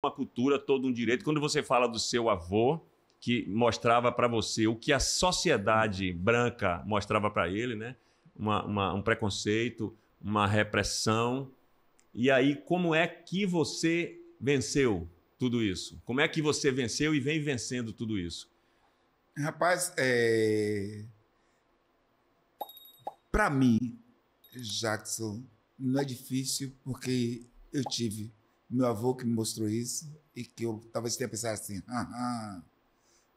uma cultura, todo um direito. Quando você fala do seu avô, que mostrava para você o que a sociedade branca mostrava para ele, né? Um preconceito, uma repressão. E aí, como é que você venceu tudo isso? Como é que você venceu e vem vencendo tudo isso? Rapaz, para mim, Jackson, não é difícil porque eu tive meu avô que me mostrou isso e que eu talvez tenha pensado assim,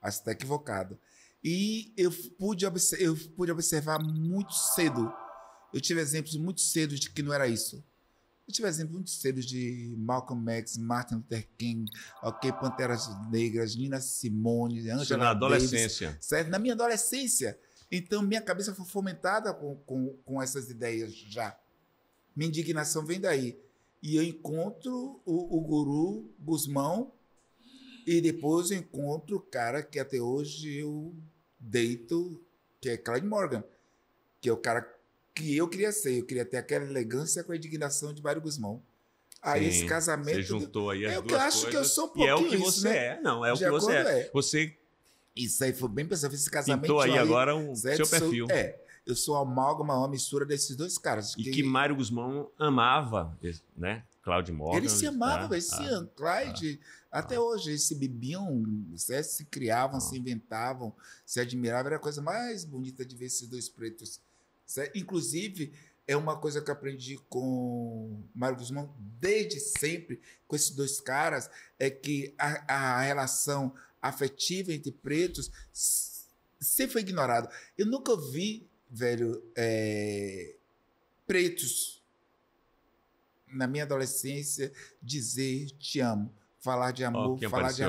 acho que está equivocado. E eu pude observar muito cedo, eu tive exemplos muito cedo de que não era isso. Eu tive exemplos muito cedo de Malcolm X, Martin Luther King, Panteras Negras, Nina Simone, Isso na Angela adolescência. Davis, certo? Na minha adolescência. Então, minha cabeça foi fomentada com essas ideias já. Minha indignação vem daí. E eu encontro o guru Gusmão e depois eu encontro o cara que até hoje eu deito, que é Clyde Morgan, que é o cara que eu queria ser. Eu queria ter aquela elegância com a indignação de Mário Gusmão. Aí esse casamento... Você juntou aí as duas coisas. Eu acho que eu sou um pouquinho e é o que isso, você né? é. Não, é o que você é. Você isso aí foi bem pensado. Esse casamento pintou aí agora o seu perfil. Eu sou amálgama, uma mistura desses dois caras. E que Mário Gusmão amava, né? Clyde Morgan. Eles se amavam, Clyde. Até hoje, eles se bebiam, se criavam, se inventavam, se admiravam. Era a coisa mais bonita de ver esses dois pretos. Certo? Inclusive, é uma coisa que eu aprendi com Mário Gusmão desde sempre, com esses dois caras, é que a relação afetiva entre pretos sempre foi ignorada. Eu nunca vi, velho, pretos na minha adolescência dizer te amo, falar de amor, falar de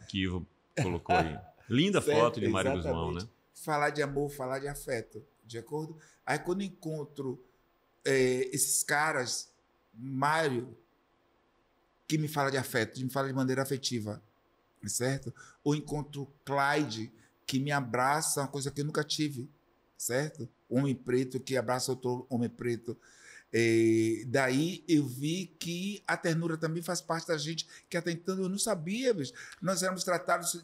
que Ivo colocou aí. Linda foto de Mário Gusmão, né? Falar de amor, falar de afeto, de acordo? Aí quando encontro esses caras, Mário, que me fala de afeto, me fala de maneira afetiva, certo? Ou encontro Clyde, que me abraça, uma coisa que eu nunca tive, certo? Homem preto que abraça outro homem preto. Daí eu vi que a ternura também faz parte da gente, que até então eu não sabia, bicho. Nós éramos tratados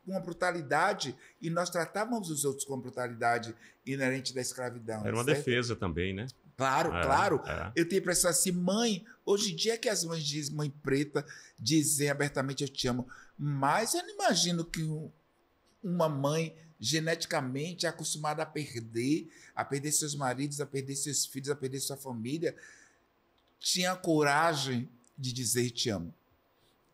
com uma brutalidade e nós tratávamos os outros com a brutalidade inerente da escravidão. Era uma defesa também, né? Claro, claro. Eu tenho a impressão assim, mãe, hoje em dia que as mães dizem, mãe preta, dizem abertamente eu te amo, mas eu não imagino que uma mãe geneticamente acostumada a perder seus maridos, a perder seus filhos, a perder sua família, tinha a coragem de dizer te amo,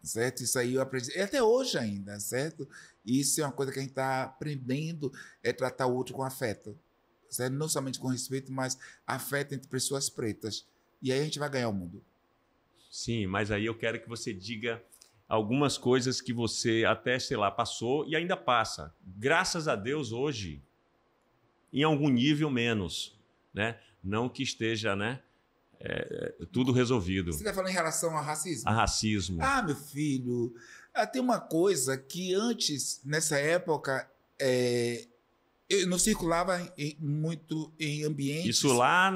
certo? Isso aí eu aprendi, e até hoje ainda, certo? Isso é uma coisa que a gente está aprendendo, é tratar o outro com afeto, certo? Não somente com respeito, mas afeto entre pessoas pretas. E aí a gente vai ganhar o mundo. Sim, mas aí eu quero que você diga algumas coisas que você até, sei lá, passou e ainda passa. Graças a Deus, hoje, em algum nível menos, né? Não que esteja, né? Tudo resolvido. Você está falando em relação ao racismo? A racismo. Ah, meu filho, tem uma coisa que antes, nessa época, eu não circulava muito em ambientes... Isso lá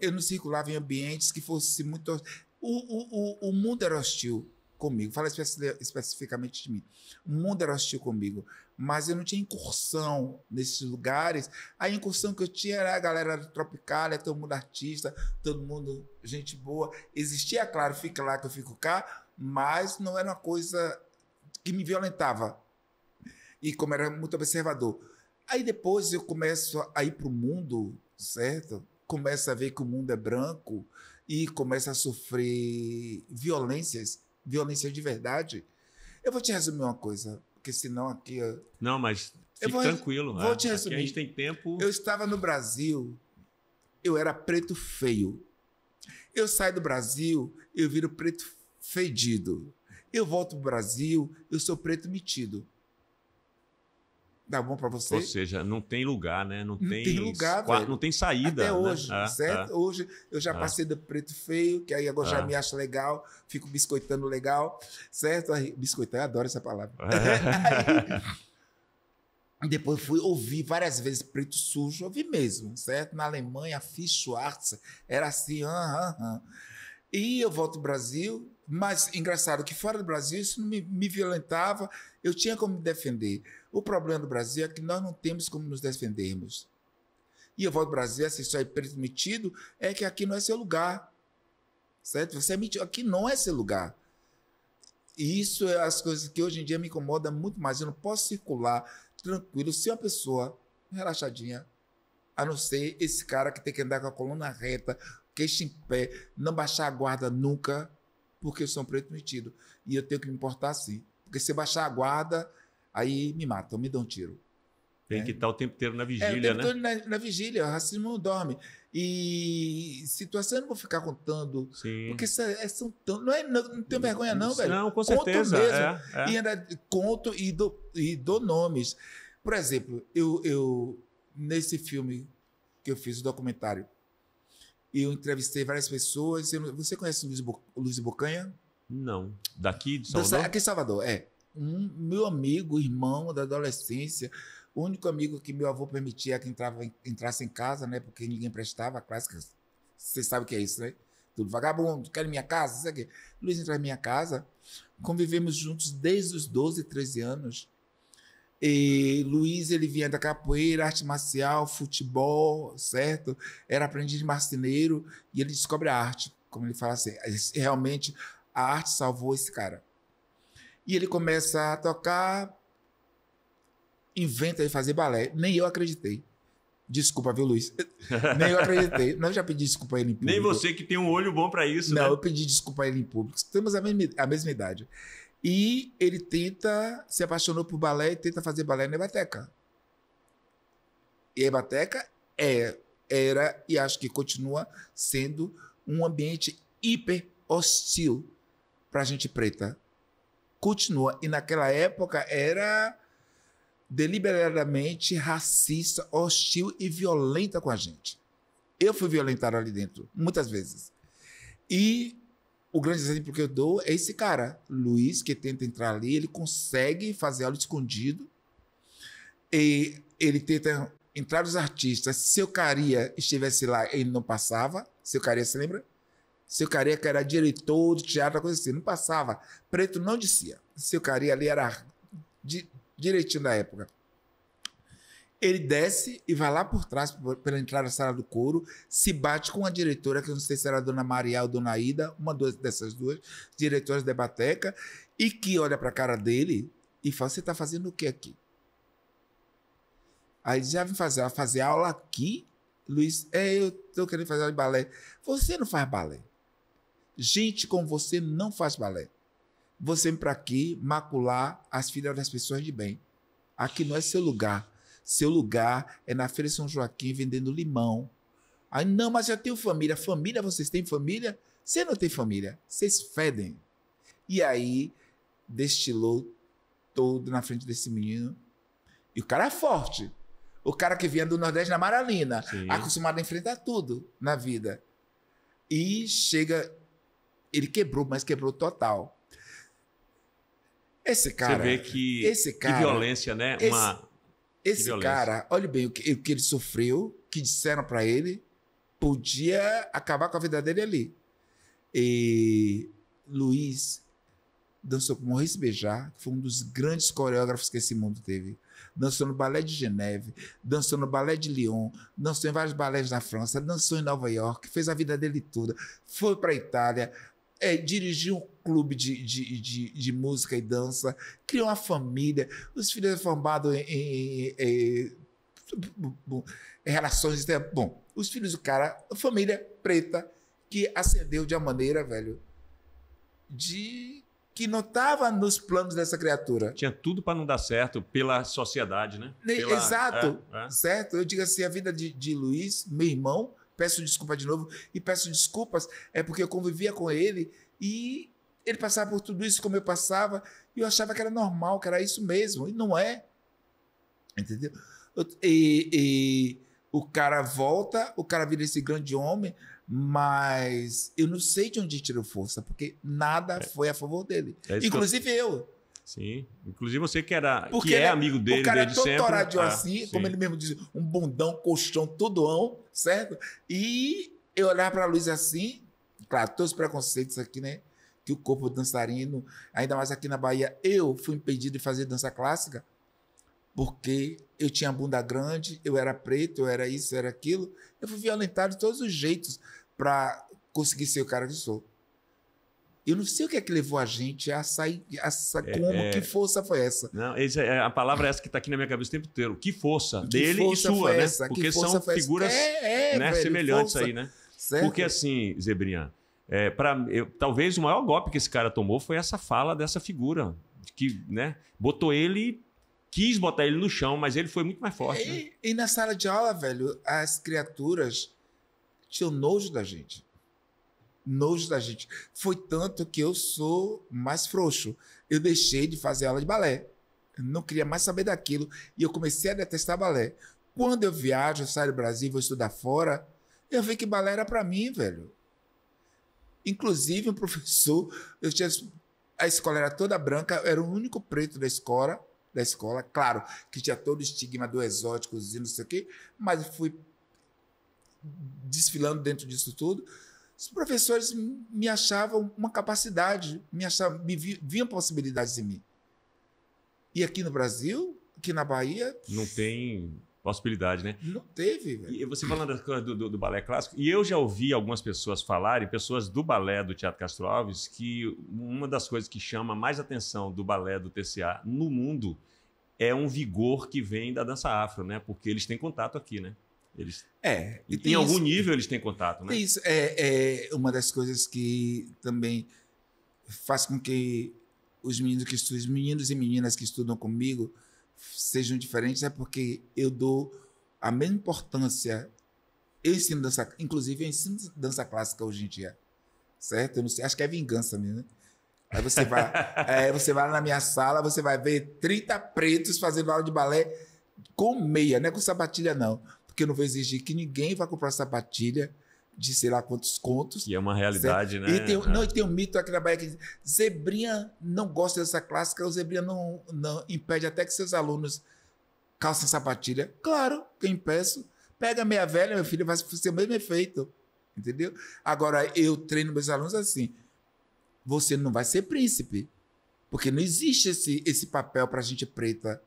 eu não circulava em ambientes que fosse muito... O mundo era hostil comigo, fala especificamente de mim. O mundo era hostil comigo, mas eu não tinha incursão nesses lugares. A incursão que eu tinha era a galera do Tropicália, todo mundo artista, todo mundo gente boa. Existia, claro, fica lá que eu fico cá, mas não era uma coisa que me violentava. E como era muito observador. Aí depois eu começo a ir para o mundo, certo? Começo a ver que o mundo é branco e começo a sofrer violência de verdade. Eu vou te resumir uma coisa, porque senão aqui... Não, mas fique tranquilo. Vou te resumir. Aqui a gente tem tempo... Eu estava no Brasil, eu era preto feio. Eu saio do Brasil, eu viro preto fedido. Eu volto pro Brasil, eu sou preto metido. Dá bom para você? Ou seja, não tem lugar, né? Não tem lugar, não tem saída. Até hoje, né? Certo? Hoje eu já passei do preto feio, que aí agora já me acho legal, fico biscoitando legal, certo? Aí, biscoitar, eu adoro essa palavra. Aí, depois fui ouvir várias vezes preto sujo, ouvi mesmo, certo? Na Alemanha, Fisch Schwarz, era assim, E eu volto ao Brasil, Mas, engraçado, que fora do Brasil isso não me violentava, eu tinha como me defender. O problema do Brasil é que nós não temos como nos defendermos. E eu volto ao Brasil, se isso é permitido, é que aqui não é seu lugar. Certo? Você é metido, aqui não é seu lugar. E isso é as coisas que hoje em dia me incomodam muito mais. Eu não posso circular tranquilo se uma pessoa relaxadinha, a não ser esse cara que tem que andar com a coluna reta, queixo em pé, não baixar a guarda nunca, porque eu sou um preto metido. E eu tenho que me importar assim. Porque se eu baixar a guarda, aí me matam, me dão um tiro. Tem que estar o tempo inteiro na O vigília, tempo né? todo na vigília, o racismo não dorme. E situação eu não vou ficar contando, Sim. porque são tão, não tenho vergonha não, velho. Não, com Conto certeza. mesmo. E ainda conto e dou nomes. Por exemplo, eu nesse filme que eu fiz, o documentário, eu entrevistei várias pessoas. Você conhece o Luiz Bocanha? Não. Daqui de Salvador? Aqui em Salvador, é. Meu amigo, irmão da adolescência, o único amigo que meu avô permitia que entrasse em casa, né? Porque ninguém prestava, a clássica. Você sabe o que é isso, né? Tudo vagabundo, quer em minha casa, não sei o quê. Luiz entrou em minha casa, convivemos juntos desde os 12, 13 anos. E Luiz, ele vinha da capoeira, arte marcial, futebol, certo? Era aprendiz de marceneiro e ele descobre a arte, como ele fala assim. Realmente, a arte salvou esse cara. E ele começa a tocar, inventa de fazer balé. Nem eu acreditei. Desculpa, viu, Luiz? Nem eu acreditei. Não, eu já pedi desculpa a ele em público. Nem você que tem um olho bom para isso, não, né? Eu pedi desculpa a ele em público. Temos a mesma idade. E ele se apaixonou por balé e tenta fazer balé na Ebateca. E a Ebateca era e acho que continua sendo um ambiente hiper hostil para a gente preta. Continua. E naquela época era deliberadamente racista, hostil e violenta com a gente. Eu fui violentado ali dentro, muitas vezes. E o grande exemplo que eu dou é esse cara, Luiz, que tenta entrar ali, ele consegue fazer aula escondido, e ele tenta entrar os artistas. Se o Caria estivesse lá, ele não passava. Se o Caria, se lembra? Se o Caria, que era diretor do teatro, coisa assim, não passava. Preto não descia. Se o Caria ali era direitinho da época. Ele desce e vai lá por trás para entrar na sala do coro, se bate com a diretora, que eu não sei se era a dona Maria ou a dona Ida, dessas duas diretoras da Ebateca, e que olha para a cara dele e fala: você está fazendo o que aqui? Aí já vem fazer aula aqui? Luiz, eu estou querendo fazer aula de balé. Você não faz balé. Gente como você não faz balé. Você vem para aqui macular as filhas das pessoas de bem. Aqui não é seu lugar. Seu lugar é na Feira de São Joaquim vendendo limão. Aí, não, mas eu tenho família. Família? Vocês têm família? Você não tem família. Vocês fedem. E aí, destilou todo na frente desse menino. E o cara é forte. O cara que vinha do Nordeste na Maralina. Sim. Acostumado a enfrentar tudo na vida. E chega... Ele quebrou, mas quebrou total. Esse cara... Você vê que violência, né? Esse cara, olha bem o que ele sofreu, que disseram para ele, podia acabar com a vida dele ali. E Luiz dançou com Maurice Béjart, que foi um dos grandes coreógrafos que esse mundo teve. Dançou no Balé de Geneve, dançou no Balé de Lyon, dançou em vários balés na França, dançou em Nova York, fez a vida dele toda, foi para a Itália, dirigiu um clube de música e dança, criou uma família, os filhos formados em relações... Bom, os filhos do cara, família preta, que ascendeu de uma maneira, velho, que não estava nos planos dessa criatura. Tinha tudo para não dar certo pela sociedade, né? Exato, certo? Eu digo assim, a vida de Luiz, meu irmão, peço desculpa de novo, e peço desculpas porque eu convivia com ele e ele passava por tudo isso como eu passava e eu achava que era normal, que era isso mesmo, e não é. Entendeu? E o cara volta, o cara vira esse grande homem, mas eu não sei de onde tirou força, porque nada foi a favor dele. Inclusive eu. Sim, inclusive você que é amigo dele desde sempre. O cara é todo toradinho assim, como ele mesmo diz, um bundão, colchão, tudão, certo? E eu olhava para a Luiz assim, claro, todos os preconceitos aqui, né? que o corpo dançarino, ainda mais aqui na Bahia, eu fui impedido de fazer dança clássica porque eu tinha bunda grande, eu era preto, eu era isso, eu era aquilo. Eu fui violentado de todos os jeitos para conseguir ser o cara que sou. Eu não sei o que é que levou a gente a sair, que força foi essa? Não, a palavra é essa que está aqui na minha cabeça o tempo inteiro. Que força dele força e sua, né? essa? Porque são figuras né, velho, semelhantes força. aí, né? Certo? Porque assim, Zebrinha, talvez o maior golpe que esse cara tomou foi essa fala dessa figura, que, né, botou ele, quis botar ele no chão, mas ele foi muito mais forte. Né? E na sala de aula, velho, as criaturas tinham nojo da gente. Nojo da gente. Foi tanto que eu sou mais frouxo. Eu deixei de fazer aula de balé. Eu não queria mais saber daquilo. E eu comecei a detestar balé. Quando eu viajo, eu saio do Brasil, vou estudar fora, eu vi que balé era para mim, velho. Inclusive, um professor, a escola era toda branca, eu era o único preto da escola. Claro que tinha todo o estigma do exótico e não sei o quê, mas eu fui desfilando dentro disso tudo. Os professores me achavam uma capacidade, viam possibilidades em mim. E aqui no Brasil, aqui na Bahia... Não tem possibilidade, né? Não teve, velho. E você falando das coisas do balé clássico, e eu já ouvi algumas pessoas falarem, pessoas do balé do Teatro Castro Alves, que uma das coisas que chama mais atenção do balé do TCA no mundo é um vigor que vem da dança afro, né? Porque eles têm contato aqui, né? Eles, em algum nível eles têm contato, né? Isso é uma das coisas que também faz com que os meninos e meninas que estudam comigo sejam diferentes, é porque eu dou a mesma importância. Eu ensino dança, inclusive eu ensino dança clássica hoje em dia, certo? Eu não sei, acho que é vingança mesmo, né? Aí você vai lá na minha sala, você vai ver 30 pretos fazendo aula de balé com meia, não é com sapatilha não. Porque eu não vou exigir que ninguém vá comprar sapatilha de sei lá quantos contos. Que é uma realidade, certo? Né? E tem um mito aqui na Bahia que diz, Zebrinha não gosta dessa clássica, o Zebrinha não impede até que seus alunos calçem sapatilha. Claro que eu impeço. Pega a meia velha, meu filho, vai ser o mesmo efeito. Entendeu? Agora, eu treino meus alunos assim, você não vai ser príncipe, porque não existe esse papel para gente preta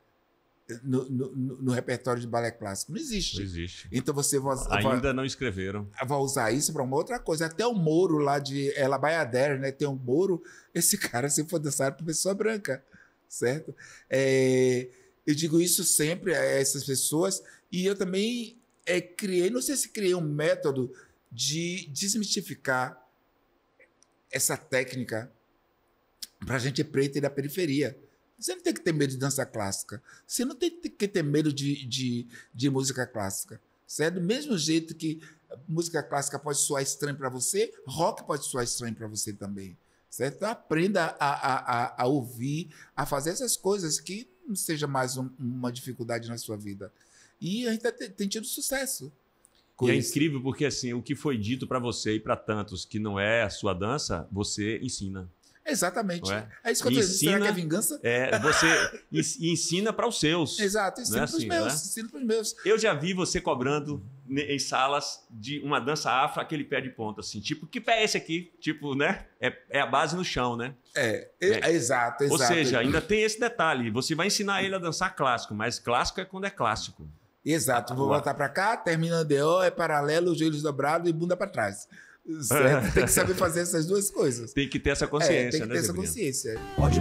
no repertório de balé clássico. Não existe. Não existe. Então você ainda não escreveram. Vai usar isso para uma outra coisa. Até o Moro lá de La Bayadère, né? Tem um Moro. Esse cara, se for dançar para pessoa branca, certo? Eu digo isso sempre a essas pessoas. E eu também criei, não sei se criei um método de desmistificar essa técnica para a gente preta e da periferia. Você não tem que ter medo de dança clássica. Você não tem que ter medo de música clássica. Certo? Do mesmo jeito que música clássica pode soar estranho para você, rock pode soar estranho para você também. Certo? Então, aprenda a ouvir, a fazer essas coisas que não seja mais uma dificuldade na sua vida. E a gente tem tido sucesso. E é incrível porque assim, o que foi dito para você e para tantos que não é a sua dança, você ensina. Exatamente. É isso que eu estou dizendo. Será que é vingança? Você ensina para os seus. Exato, ensino para os assim, meus. Né? Ensino para os meus. Eu já vi você cobrando em salas de uma dança afro, aquele pé de ponta, assim. Tipo, que pé é esse aqui? Tipo, né? É a base no chão, né? Exato. Ou seja, ainda tem esse detalhe. Você vai ensinar ele a dançar clássico, mas clássico é quando é clássico. Exato. Vou voltar para cá, terminando DO, é paralelo, joelhos dobrados e bunda para trás. Certo? Tem que saber fazer essas duas coisas. Tem que ter essa consciência, tem que ter essa consciência. Pode.